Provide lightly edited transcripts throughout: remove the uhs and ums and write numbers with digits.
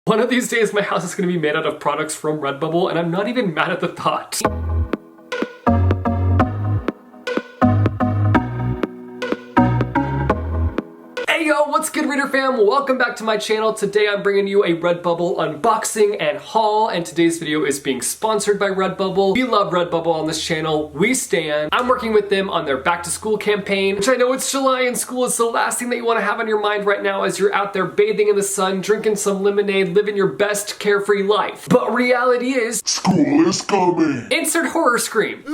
One of these days my house is going to be made out of products from Redbubble, and I'm not even mad at the thought. Hey yo, what's good, Reader fam? Welcome back to my channel. Today I'm bringing you a Redbubble unboxing and haul, and today's video is being sponsored by Redbubble. We love Redbubble on this channel. We stan. I'm working with them on their back to school campaign, which I know it's July and school is the last thing that you want to have on your mind right now as you're out there bathing in the sun, drinking some lemonade, living your best carefree life. But reality is, school is coming. Insert horror scream.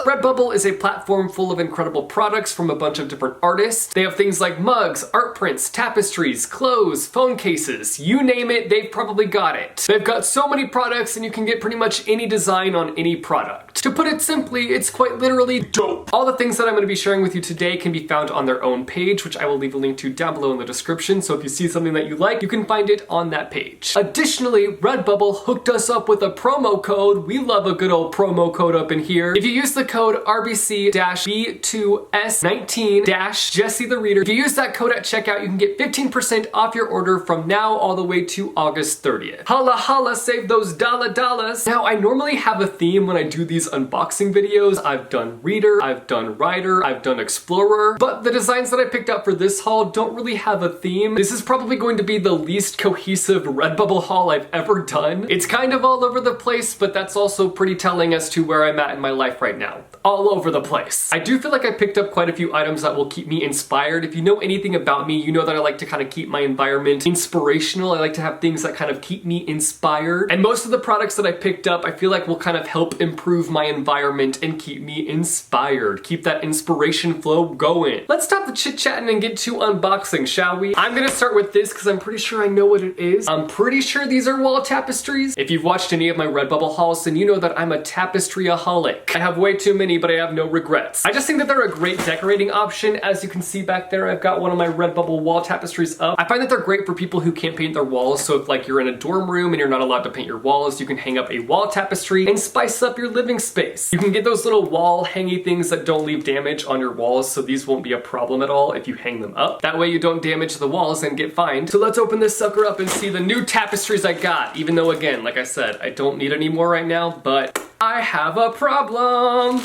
Redbubble is a platform full of incredible products from a bunch of different artists. They have things like mugs, art prints, tapestries, clothes, phone cases, you name it, they've probably got it. They've got so many products and you can get pretty much any design on any product. To put it simply, it's quite literally dope. All the things that I'm going to be sharing with you today can be found on their own page, which I will leave a link to down below in the description, so if you see something that you like, you can find it on that page. Additionally, Redbubble hooked us up with a promo code. We love a good old promo code up in here. If you use the code RBC-B2S19- Jesse the Reader, if you use that code at checkout, you can get 15% off your order from now all the way to August 30th. Holla holla, save those dollars. Now, I normally have a theme when I do these unboxing videos. I've done Reader, I've done Writer, I've done Explorer, but the designs that I picked up for this haul don't really have a theme. This is probably going to be the least cohesive Redbubble haul I've ever done. It's kind of all over the place, but that's also pretty telling as to where I'm at in my life right now. All over the place. I do feel like I picked up quite a few items that will keep me inspired. If you know anything about me, you know that I like to kind of keep my environment inspirational. I like to have things that kind of keep me inspired. And most of the products that I picked up, I feel like will kind of help improve my environment and keep me inspired. Keep that inspiration flow going. Let's stop the chit-chatting and get to unboxing, shall we? I'm gonna start with this because I'm pretty sure I know what it is. I'm pretty sure these are wall tapestries. If you've watched any of my Redbubble hauls, then you know that I'm a tapestry-aholic. I have way too many, but I have no regrets. I just think that they're a great decorating option. As you can see back there, I've got one of my Redbubble wall tapestries up. I find that they're great for people who can't paint their walls, so if like you're in a dorm room and you're not allowed to paint your walls, you can hang up a wall tapestry and spice up your living space. You can get those little wall hangy things that don't leave damage on your walls, so these won't be a problem at all if you hang them up. That way you don't damage the walls and get fined. So let's open this sucker up and see the new tapestries I got, even though again, like I said, I don't need any more right now, but I have a problem.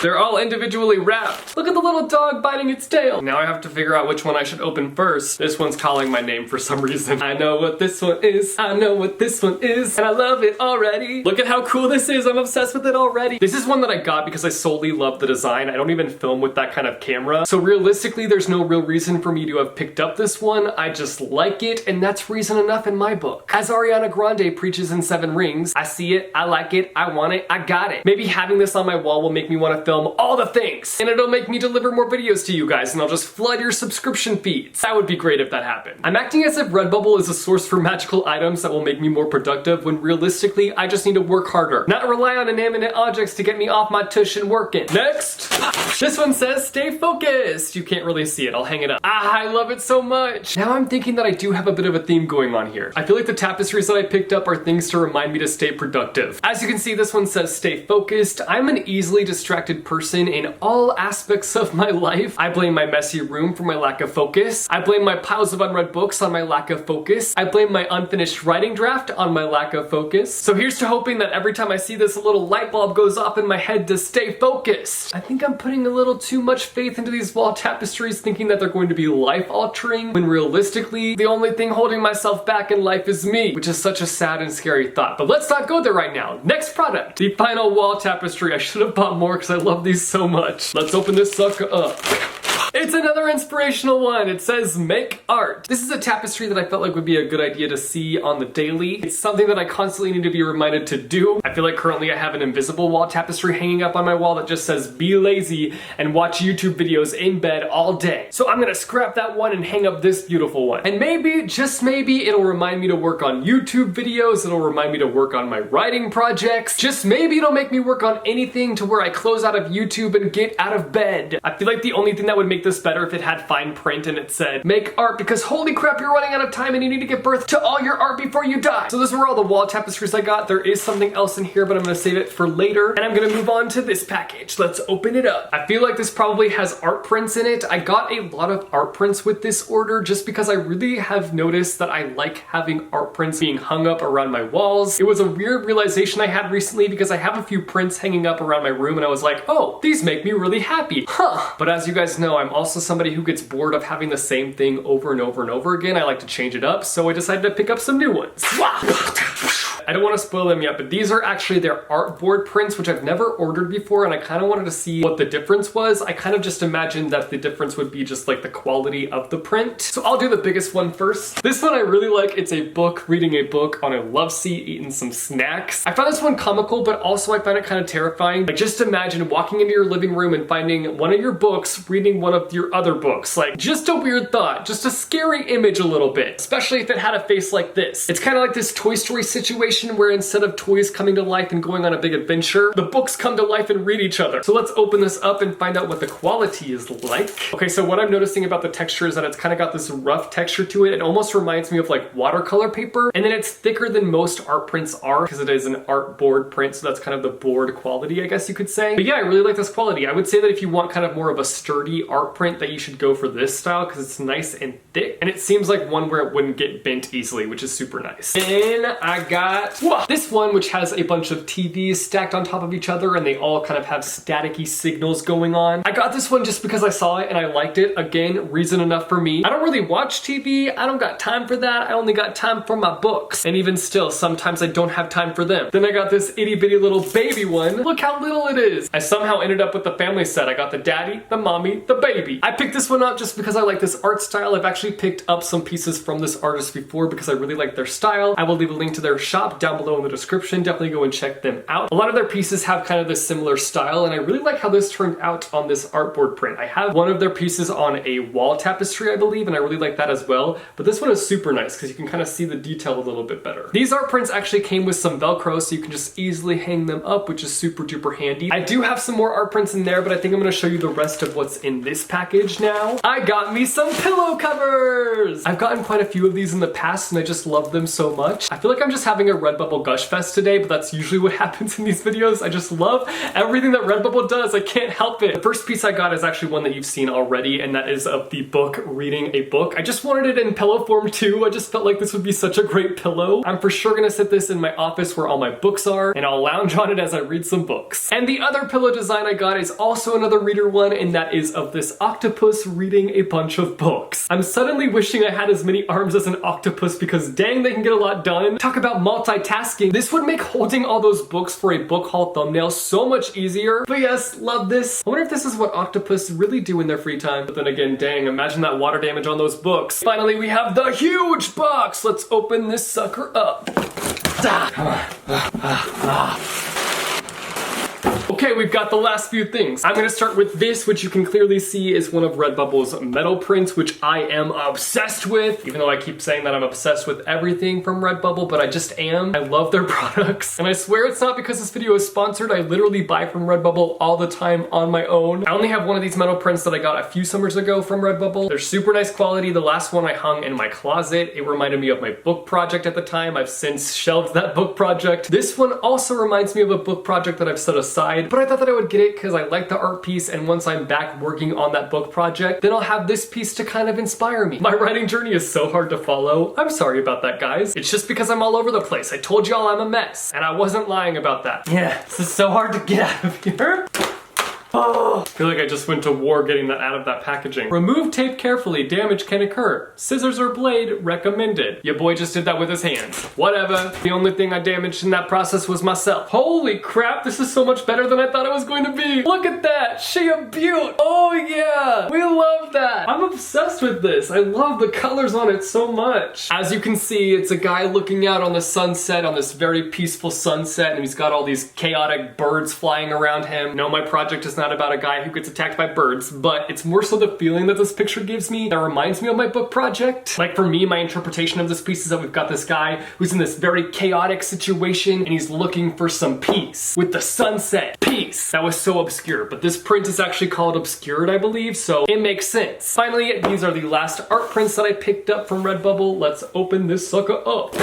They're all individually wrapped. Look at the little dog biting its tail. Now I have to figure out which one I should open first. This one's calling my name for some reason. I know what this one is. I know what this one is. And I love it already. Look at how cool this is. I'm obsessed with it already. This is one that I got because I solely love the design. I don't even film with that kind of camera. So realistically, there's no real reason for me to have picked up this one. I just like it, and that's reason enough in my book. As Ariana Grande preaches in Seven Rings, I see it, I like it, I want it, I got it. Maybe having this on my wall will make me want to film all the things, and it'll make me deliver more videos to you guys, and I'll just flood your subscription feeds. That would be great if that happened. I'm acting as if Redbubble is a source for magical items that will make me more productive, when realistically, I just need to work harder, not rely on inanimate objects to get me off my tush and working. Next! This one says, stay focused. You can't really see it, I'll hang it up. Ah, I love it so much. Now I'm thinking that I do have a bit of a theme going on here. I feel like the tapestries that I picked up are things to remind me to stay productive. As you can see, this one says, stay focused. I'm an easily distracted person in all aspects of my life. I blame my messy room for my lack of focus. I blame my piles of unread books on my lack of focus. I blame my unfinished writing draft on my lack of focus. So here's to hoping that every time I see this, a little light bulb goes off in my head to stay focused. I think I'm putting a little too much faith into these wall tapestries, thinking that they're going to be life-altering, when realistically, the only thing holding myself back in life is me, which is such a sad and scary thought. But let's not go there right now. Next product, the final wall tapestry. I should have bought more because I love these so much. Let's open this sucker up. It's another inspirational one. It says, make art. This is a tapestry that I felt like would be a good idea to see on the daily. It's something that I constantly need to be reminded to do. I feel like currently I have an invisible wall tapestry hanging up on my wall that just says, be lazy and watch YouTube videos in bed all day. So I'm gonna scrap that one and hang up this beautiful one. And maybe, just maybe, it'll remind me to work on YouTube videos. It'll remind me to work on my writing projects. Just maybe it'll make me work on anything to where I close out of YouTube and get out of bed. I feel like the only thing that would make hate this better if it had fine print and it said, make art because holy crap, you're running out of time and you need to give birth to all your art before you die. So those were all the wall tapestries I got. There is something else in here, but I'm gonna save it for later. And I'm gonna move on to this package. Let's open it up. I feel like this probably has art prints in it. I got a lot of art prints with this order just because I really have noticed that I like having art prints being hung up around my walls. It was a weird realization I had recently because I have a few prints hanging up around my room and I was like, oh, these make me really happy. Huh. But as you guys know, I'm also somebody who gets bored of having the same thing over and over and over again. I like to change it up, so I decided to pick up some new ones. I don't want to spoil them yet, but these are actually their artboard prints, which I've never ordered before, and I kind of wanted to see what the difference was. I kind of just imagined that the difference would be just like the quality of the print. So I'll do the biggest one first. This one I really like. It's a book, reading a book on a love seat, eating some snacks. I found this one comical, but also I found it kind of terrifying. Like, just imagine walking into your living room and finding one of your books, reading one of your other books. Like, just a weird thought, just a scary image a little bit, especially if it had a face like this. It's kind of like this Toy Story situation where instead of toys coming to life and going on a big adventure, the books come to life and read each other. So let's open this up and find out what the quality is like. Okay, so what I'm noticing about the texture is that it's kind of got this rough texture to it. It almost reminds me of like watercolor paper, and then it's thicker than most art prints are because it is an artboard print, so that's kind of the board quality, I guess you could say. But yeah, I really like this quality. I would say that if you want kind of more of a sturdy art print, that you should go for this style because it's nice and thick, and it seems like one where it wouldn't get bent easily, which is super nice. And I got this one, which has a bunch of TVs stacked on top of each other, and they all kind of have staticky signals going on. I got this one just because I saw it and I liked it. Again, reason enough for me. I don't really watch TV. I don't got time for that. I only got time for my books. And even still, sometimes I don't have time for them. Then I got this itty bitty little baby one. Look how little it is. I somehow ended up with the family set. I got the daddy, the mommy, the baby. I picked this one up just because I like this art style. I've actually picked up some pieces from this artist before because I really like their style. I will leave a link to their shop down below in the description. Definitely go and check them out. A lot of their pieces have kind of this similar style, and I really like how this turned out on this artboard print. I have one of their pieces on a wall tapestry, I believe, and I really like that as well. But this one is super nice because you can kind of see the detail a little bit better. These art prints actually came with some Velcro, so you can just easily hang them up, which is super duper handy. I do have some more art prints in there, but I think I'm going to show you the rest of what's in this package now. I got me some pillow covers! I've gotten quite a few of these in the past, and I just love them so much. I feel like I'm just having a Redbubble gush fest today, but that's usually what happens in these videos. I just love everything that Redbubble does. I can't help it. The first piece I got is actually one that you've seen already, and that is of the book, Reading a Book. I just wanted it in pillow form too. I just felt like this would be such a great pillow. I'm for sure gonna set this in my office where all my books are, and I'll lounge on it as I read some books. And the other pillow design I got is also another reader one, and that is of this octopus reading a bunch of books. I'm suddenly wishing I had as many arms as an octopus because dang, they can get a lot done. Talk about multitasking. This would make holding all those books for a book haul thumbnail so much easier. But yes, love this. I wonder if this is what octopus really do in their free time. But then again, dang, imagine that water damage on those books. Finally, we have the huge box. Let's open this sucker up. Okay, we've got the last few things. I'm gonna start with this, which you can clearly see is one of Redbubble's metal prints, which I am obsessed with, even though I keep saying that I'm obsessed with everything from Redbubble, but I just am. I love their products. And I swear it's not because this video is sponsored. I literally buy from Redbubble all the time on my own. I only have one of these metal prints that I got a few summers ago from Redbubble. They're super nice quality. The last one I hung in my closet. It reminded me of my book project at the time. I've since shelved that book project. This one also reminds me of a book project that I've set aside, but I thought that I would get it because I like the art piece, and once I'm back working on that book project, then I'll have this piece to kind of inspire me. My writing journey is so hard to follow. I'm sorry about that, guys. It's just because I'm all over the place. I told y'all I'm a mess, and I wasn't lying about that. Yeah, this is so hard to get out of here. Oh, I feel like I just went to war getting that out of that packaging. Remove tape carefully, damage can occur. Scissors or blade recommended. Your boy just did that with his hands. Whatever. The only thing I damaged in that process was myself. Holy crap, this is so much better than I thought it was going to be. Look at that, she a beaut. Oh yeah, we love that. I'm obsessed with this. I love the colors on it so much. As you can see, it's a guy looking out on the sunset, on this very peaceful sunset, and he's got all these chaotic birds flying around him. No, my project is not about a guy who gets attacked by birds, but it's more so the feeling that this picture gives me that reminds me of my book project. Like for me, my interpretation of this piece is that we've got this guy who's in this very chaotic situation and he's looking for some peace. With the sunset, peace. That was so obscure, but this print is actually called Obscured, I believe, so it makes sense. Finally, these are the last art prints that I picked up from Redbubble. Let's open this sucker up.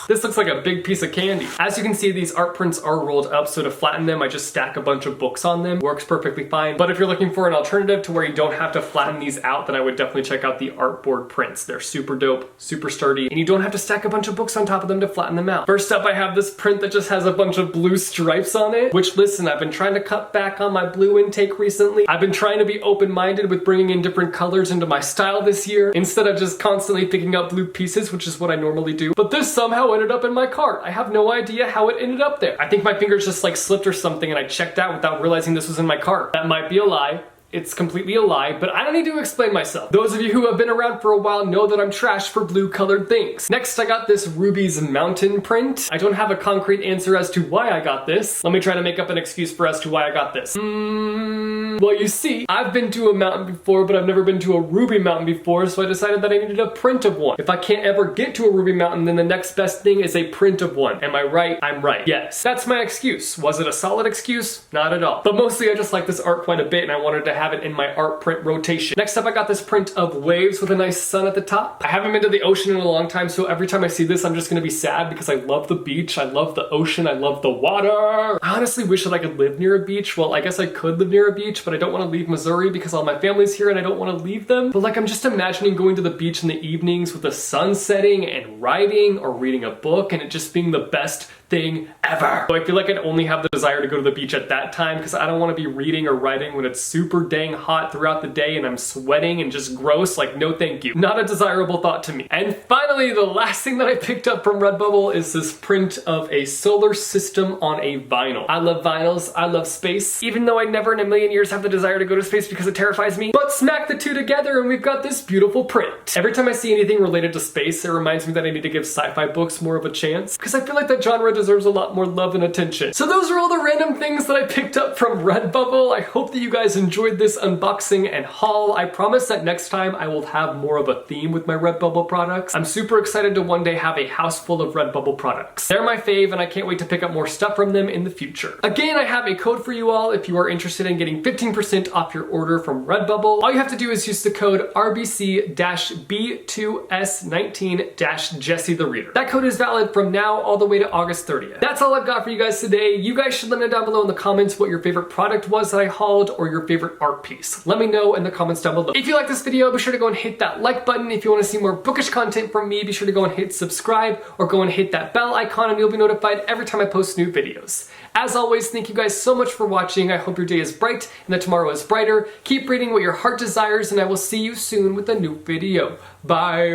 This looks like a big piece of candy. As you can see, these art prints are rolled up, so to flatten them, I just stack a bunch of books on them. Works perfectly fine. But if you're looking for an alternative to where you don't have to flatten these out, then I would definitely check out the artboard prints. They're super dope, super sturdy, and you don't have to stack a bunch of books on top of them to flatten them out. First up, I have this print that just has a bunch of blue stripes on it, which, listen, I've been trying to cut back on my blue intake recently. I've been trying to be open-minded with bringing in different colors into my style this year, instead of just constantly picking up blue pieces, which is what I normally do. But this somehow ended up in my cart. I have no idea how it ended up there. I think my fingers just like slipped or something and I checked out without realizing this was in my cart. That might be a lie. It's completely a lie, but I don't need to explain myself. Those of you who have been around for a while know that I'm trash for blue colored things. Next, I got this Ruby's Mountain print. I don't have a concrete answer as to why I got this. Let me try to make up an excuse for as to why I got this. Well, you see, I've been to a mountain before, but I've never been to a Ruby Mountain before, so I decided that I needed a print of one. If I can't ever get to a Ruby Mountain, then the next best thing is a print of one. Am I right? I'm right. Yes. That's my excuse. Was it a solid excuse? Not at all. But mostly I just like this art quite a bit and I wanted to have it in my art print rotation. Next up, I got this print of waves with a nice sun at the top. I haven't been to the ocean in a long time, so every time I see this, I'm just gonna be sad because I love the beach, I love the ocean, I love the water. I honestly wish that I could live near a beach. Well, I guess I could live near a beach, but I don't want to leave Missouri because all my family's here and I don't want to leave them. But like, I'm just imagining going to the beach in the evenings with the sun setting and writing or reading a book and it just being the best thing ever. So I feel like I'd only have the desire to go to the beach at that time because I don't want to be reading or writing when it's super dang hot throughout the day and I'm sweating and just gross. Like, no thank you. Not a desirable thought to me. And finally, the last thing that I picked up from Redbubble is this print of a solar system on a vinyl. I love vinyls. I love space. Even though I never in a million years have the desire to go to space because it terrifies me. But smack the two together and we've got this beautiful print. Every time I see anything related to space, it reminds me that I need to give sci-fi books more of a chance because I feel like that genre deserves a lot more love and attention. So those are all the random things that I picked up from Redbubble. I hope that you guys enjoyed this unboxing and haul. I promise that next time I will have more of a theme with my Redbubble products. I'm super excited to one day have a house full of Redbubble products. They're my fave and I can't wait to pick up more stuff from them in the future. Again, I have a code for you all if you are interested in getting 15% off your order from Redbubble. All you have to do is use the code RBC-B2S19-Jesse the Reader. That code is valid from now all the way to August 30th. That's all I've got for you guys today. You guys should let me know down below in the comments what your favorite product was that I hauled or your favorite art piece. Let me know in the comments down below. If you like this video, be sure to go and hit that like button. If you want to see more bookish content from me, be sure to go and hit subscribe or go and hit that bell icon and you'll be notified every time I post new videos. As always, thank you guys so much for watching. I hope your day is bright and that tomorrow is brighter. Keep reading what your heart desires and I will see you soon with a new video. Bye!